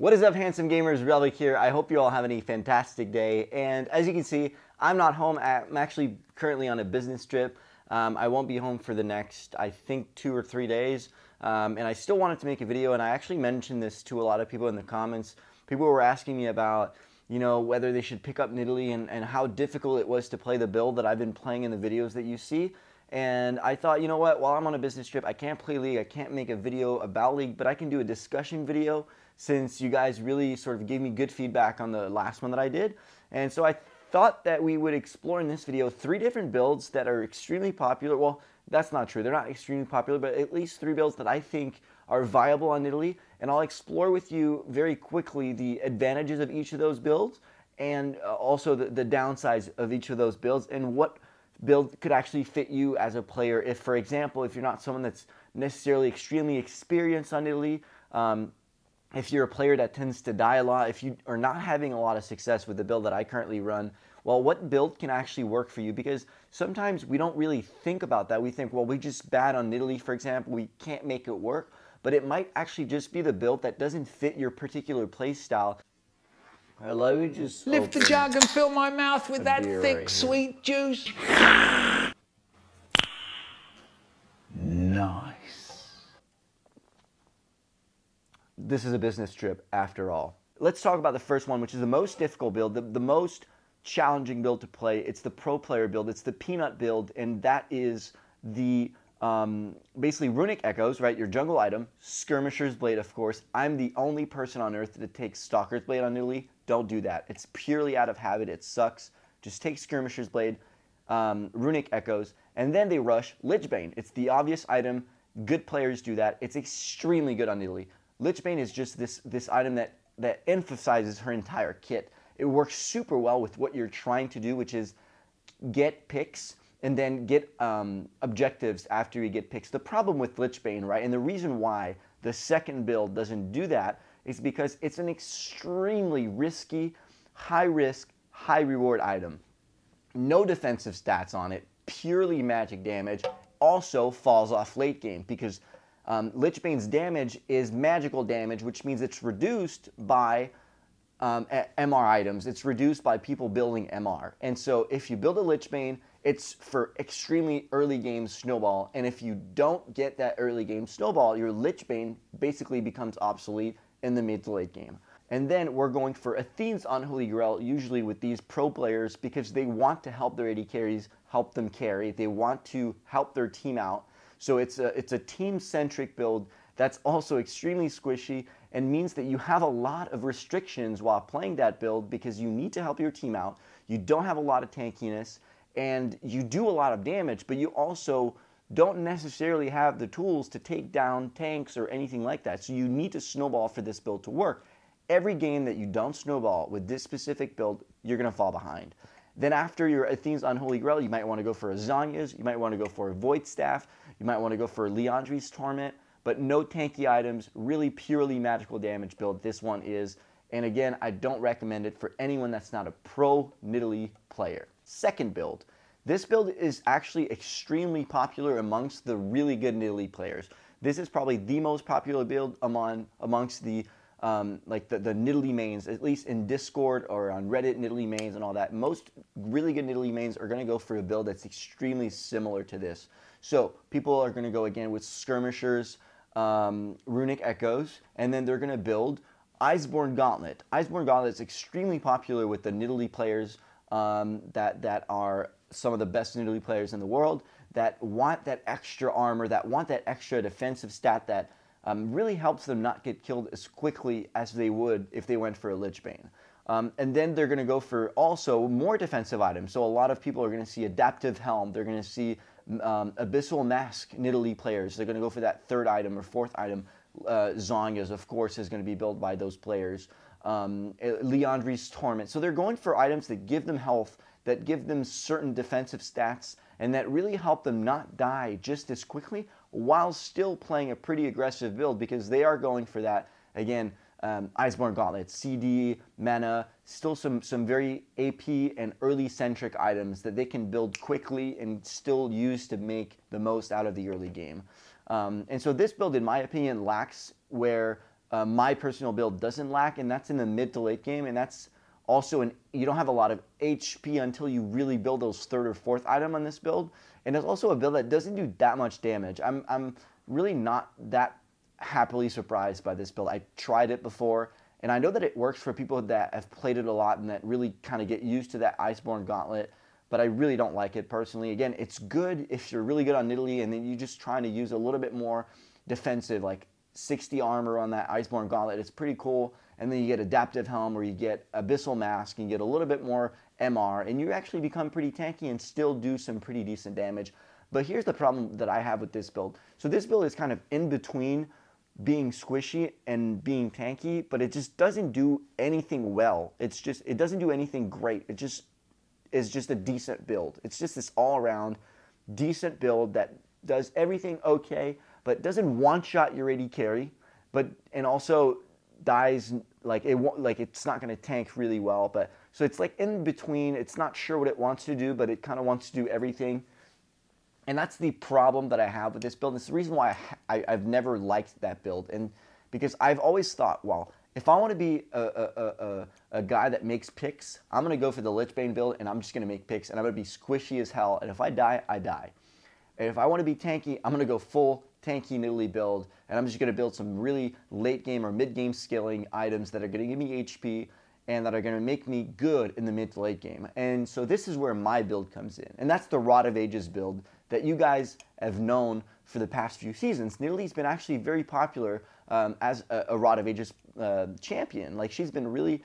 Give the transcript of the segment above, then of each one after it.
What is up, handsome gamers? Relic here. I hope you're all having a fantastic day. And as you can see, I'm not home. I'm actually currently on a business trip. I won't be home for the next, I think, 2 or 3 days. And I still wanted to make a video, and I actually mentioned this to a lot of people in the comments. People were asking me about, you know, whether they should pick up Nidalee and how difficult it was to play the build that I've been playing in the videos that you see. And I thought, you know what, while I'm on a business trip, I can't play League, I can't make a video about League, but I can do a discussion video since you guys really sort of gave me good feedback on the last one that I did. And so I thought that we would explore in this video 3 different builds that are extremely popular. Well, that's not true. They're not extremely popular, but at least 3 builds that I think are viable on Nidalee. And I'll explore with you very quickly the advantages of each of those builds and also the downsides of each of those builds and what build could actually fit you as a player. If, for example, if you're not someone that's necessarily extremely experienced on Nidalee, if you're a player that tends to die a lot, if you are not having a lot of success with the build that I currently run, well, what build can actually work for you? Because sometimes we don't really think about that. We think, well, we just bad on Nidalee, for example, we can't make it work, but it might actually just be the build that doesn't fit your particular play style. Let me just lift the jug and fill my mouth with that thick, sweet juice. Nice. This is a business trip after all. Let's talk about the first one, which is the most difficult build, the most challenging build to play. It's the pro player build. It's the peanut build, and that is the basically Runic Echoes, right? Your jungle item, Skirmisher's Blade, of course. I'm the only person on Earth that takes Stalker's Blade on Nidalee. Don't do that. It's purely out of habit. It sucks. Just take Skirmisher's Blade, Runic Echoes, and then they rush Lichbane. It's the obvious item. Good players do that. It's extremely good on Nidalee. Lichbane is just this item that emphasizes her entire kit. It works super well with what you're trying to do, which is get picks and then get objectives after you get picks. The problem with Lichbane, right, and the reason why the second build doesn't do that is because it's an extremely risky, high-risk, high-reward item. No defensive stats on it, purely magic damage, also falls off late game because Lichbane's damage is magical damage, which means it's reduced by MR items. It's reduced by people building MR. And so if you build a Lichbane, it's for extremely early game snowball. And if you don't get that early game snowball, your Lichbane basically becomes obsolete in the mid to late game. And then we're going for Athene's Unholy Grail, usually with these pro players, because they want to help their AD carries, help them carry. They want to help their team out. So it's a team-centric build that's also extremely squishy and means that you have a lot of restrictions while playing that build because you need to help your team out. You don't have a lot of tankiness, and you do a lot of damage, but you also don't necessarily have the tools to take down tanks or anything like that. So you need to snowball for this build to work. Every game that you don't snowball with this specific build, you're going to fall behind. Then after your Athene's Unholy Grail, you might want to go for a Zonya's, you might want to go for a Void Staff, you might want to go for a Liandry's Torment, but no tanky items, really purely magical damage build this one is. And again, I don't recommend it for anyone that's not a pro Nidalee player. Second build. This build is actually extremely popular amongst the really good Nidalee players. This is probably the most popular build amongst the like the Nidalee mains, at least in Discord or on Reddit, Nidalee mains and all that. Most really good Nidalee mains are going to go for a build that's extremely similar to this. So people are going to go again with Skirmishers, Runic Echoes, and then they're going to build Iceborne Gauntlet. Iceborne Gauntlet is extremely popular with the Nidalee players that are some of the best Nidalee players in the world, that want that extra armor, that want that extra defensive stat that really helps them not get killed as quickly as they would if they went for a Lichbane. And then they're going to go for also more defensive items. So a lot of people are going to see Adaptive Helm. They're going to see Abyssal Mask Nidalee players. They're going to go for that 3rd item or 4th item. Zonya's, of course, is going to be built by those players. Liandry's Torment. So they're going for items that give them health, that give them certain defensive stats, and that really help them not die just as quickly while still playing a pretty aggressive build, because they are going for that, again, Iceborne Gauntlet, CD, mana, still some very AP and early-centric items that they can build quickly and still use to make the most out of the early game. And so this build, in my opinion, lacks where my personal build doesn't lack, and that's in the mid to late game, and that's also you don't have a lot of HP until you really build those third or fourth item on this build, and it's also a build that doesn't do that much damage. I'm really not that happily surprised by this build. I tried it before, and I know that it works for people that have played it a lot and that really kind of get used to that Iceborne Gauntlet, but I really don't like it personally. Again, it's good if you're really good on Nidalee and then you're just trying to use a little bit more defensive, like 60 armor on that Iceborne Gauntlet. It's pretty cool. And then you get Adaptive Helm, or you get Abyssal Mask, and you get a little bit more MR, and you actually become pretty tanky and still do some pretty decent damage. But here's the problem that I have with this build. So this build is kind of in between being squishy and being tanky, but it just doesn't do anything well. It doesn't do anything great. It just is just a decent build. It's just this all-around decent build that does everything okay, but doesn't one-shot your AD carry, and also dies it's not going to tank really well. But so it's like in between. It's not sure what it wants to do, but it kind of wants to do everything. And that's the problem that I have with this build. It's the reason why I've never liked that build, and because I've always thought, well, if I want to be a guy that makes picks, I'm going to go for the Lichbane build, and I'm just going to make picks, and I'm going to be squishy as hell. And if I die, I die. And if I want to be tanky, I'm going to go full tanky Nidalee build, and I'm just going to build some really late game or mid game scaling items that are going to give me HP and that are going to make me good in the mid to late game. And so this is where my build comes in, and that's the Rod of Ages build that you guys have known for the past few seasons. Nidalee's been actually very popular as a Rod of Ages champion. Like, she's been really,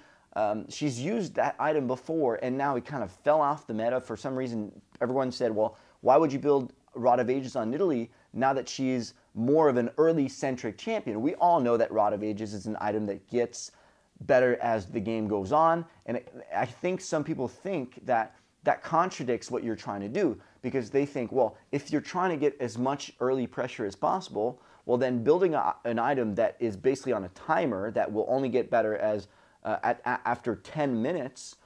she's used that item before, and now it kind of fell off the meta. For some reason, everyone said, well, why would you build Rod of Ages on Nidalee now that she's more of an early-centric champion? We all know that Rod of Ages is an item that gets better as the game goes on, and I think some people think that that contradicts what you're trying to do, because they think, well, if you're trying to get as much early pressure as possible, well, then building an item that is basically on a timer that will only get better as after 10 minutes,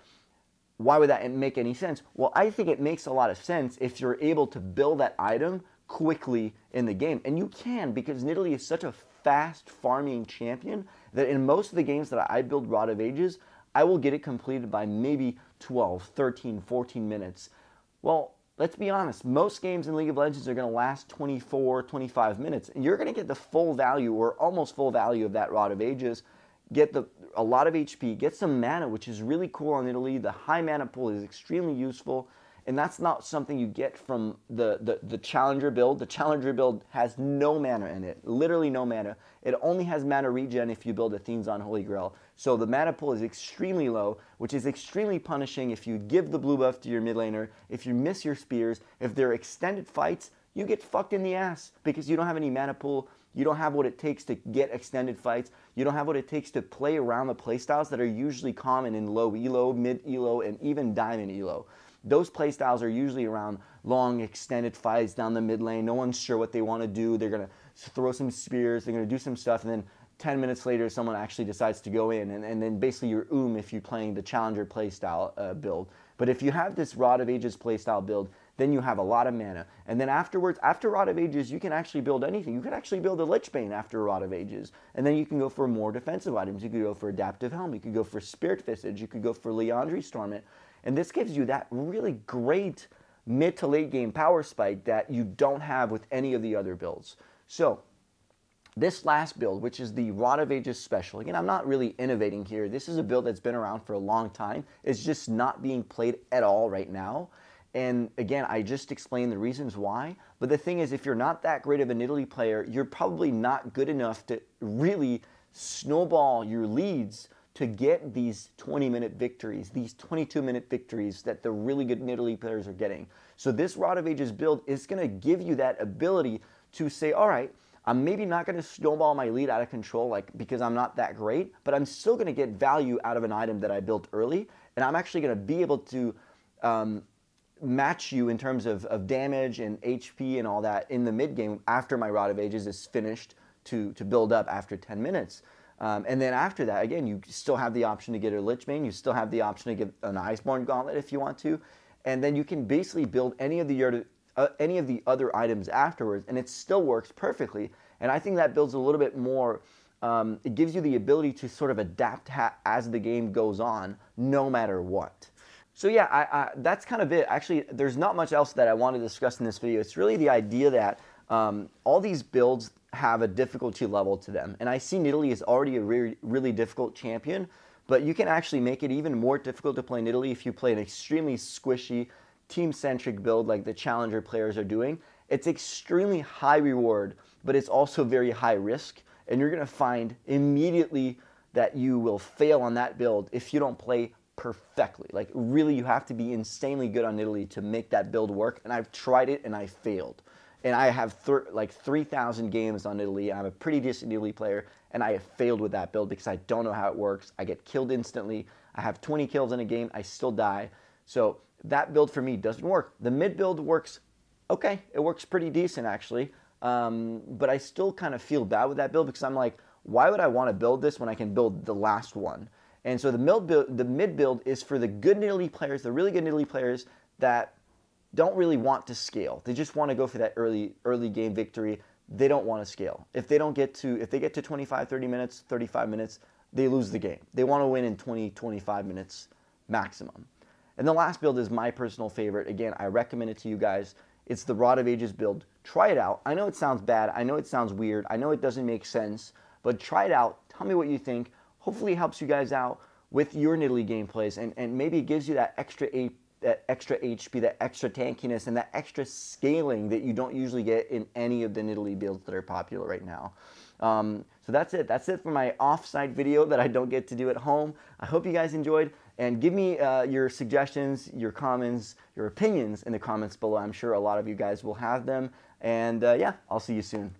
why would that make any sense? Well, I think it makes a lot of sense if you're able to build that item quickly in the game. And you can, because Nidalee is such a fast farming champion that in most of the games that I build Rod of Ages, I will get it completed by maybe 12, 13, 14 minutes. Well, let's be honest, most games in League of Legends are going to last 24, 25 minutes. And you're going to get the full value, or almost full value, of that Rod of Ages, get a lot of HP, get some mana, which is really cool on Nidalee. The high mana pool is extremely useful, and that's not something you get from the Challenger build. The Challenger build has no mana in it, literally no mana. It only has mana regen if you build Athene's Unholy Grail. So the mana pool is extremely low, which is extremely punishing if you give the blue buff to your mid laner, if you miss your spears, if they're extended fights, you get fucked in the ass because you don't have any mana pool. You don't have what it takes to get extended fights. You don't have what it takes to play around the playstyles that are usually common in low elo, mid elo, and even diamond elo. Those playstyles are usually around long, extended fights down the mid lane. No one's sure what they want to do. They're going to throw some spears. They're going to do some stuff, and then 10 minutes later, someone actually decides to go in, and then basically you're if you're playing the Challenger playstyle build. But if you have this Rod of Ages playstyle build, then you have a lot of mana. And then afterwards, after Rod of Ages, you can actually build anything. You could actually build a Lichbane after Rod of Ages. And then you can go for more defensive items. You could go for Adaptive Helm. You could go for Spirit Visage. You could go for Liandry Stormit. And this gives you that really great mid to late game power spike that you don't have with any of the other builds. So this last build, which is the Rod of Ages special, again, I'm not really innovating here. This is a build that's been around for a long time. It's just not being played at all right now. And again, I just explained the reasons why. But the thing is, if you're not that great of a Nidalee player, you're probably not good enough to really snowball your leads to get these 20-minute victories, these 22-minute victories that the really good Nidalee players are getting. So this Rod of Ages build is going to give you that ability to say, all right, I'm maybe not going to snowball my lead out of control because I'm not that great, but I'm still going to get value out of an item that I built early, and I'm actually going to be able to match you in terms of damage and HP and all that in the mid game after my Rod of Ages is finished to build up after 10 minutes. And then after that, again, you still have the option to get a Lichbane. You still have the option to get an Iceborne Gauntlet if you want to. And then you can basically build any of the other items afterwards, and it still works perfectly. And I think that builds a little bit more it gives you the ability to sort of adapt as the game goes on, no matter what. So yeah, that's kind of it. Actually, there's not much else that I want to discuss in this video. It's really the idea that all these builds have a difficulty level to them. And I see Nidalee is already a really difficult champion, but you can actually make it even more difficult to play Nidalee if you play an extremely squishy, team-centric build like the challenger players are doing. It's extremely high reward, but it's also very high risk. And you're going to find immediately that you will fail on that build if you don't play perfectly. Like really, you have to be insanely good on Nidalee to make that build work. And I've tried it and I failed. And I have like 3,000 games on Nidalee. I'm a pretty decent Nidalee player, and I have failed with that build because I don't know how it works. I get killed instantly. I have 20 kills in a game. I still die. So that build for me doesn't work. The mid build works okay. It works pretty decent actually. But I still kind of feel bad with that build because I'm like, why would I want to build this when I can build the last one? And so the mid build is for the good Nidalee players, the really good Nidalee players that don't really want to scale. They just want to go for that early game victory. They don't want to scale. If they get to 25, 30 minutes, 35 minutes, they lose the game. They want to win in 20, 25 minutes maximum. And the last build is my personal favorite. Again, I recommend it to you guys. It's the Rod of Ages build. Try it out. I know it sounds bad. I know it sounds weird. I know it doesn't make sense, but try it out. Tell me what you think. Hopefully it helps you guys out with your Nidalee gameplays, and maybe it gives you that extra HP, that extra tankiness, and that extra scaling that you don't usually get in any of the Nidalee builds that are popular right now. So that's it. That's it for my off-site video that I don't get to do at home. I hope you guys enjoyed, and give me your suggestions, your comments, your opinions in the comments below. I'm sure a lot of you guys will have them, and yeah, I'll see you soon.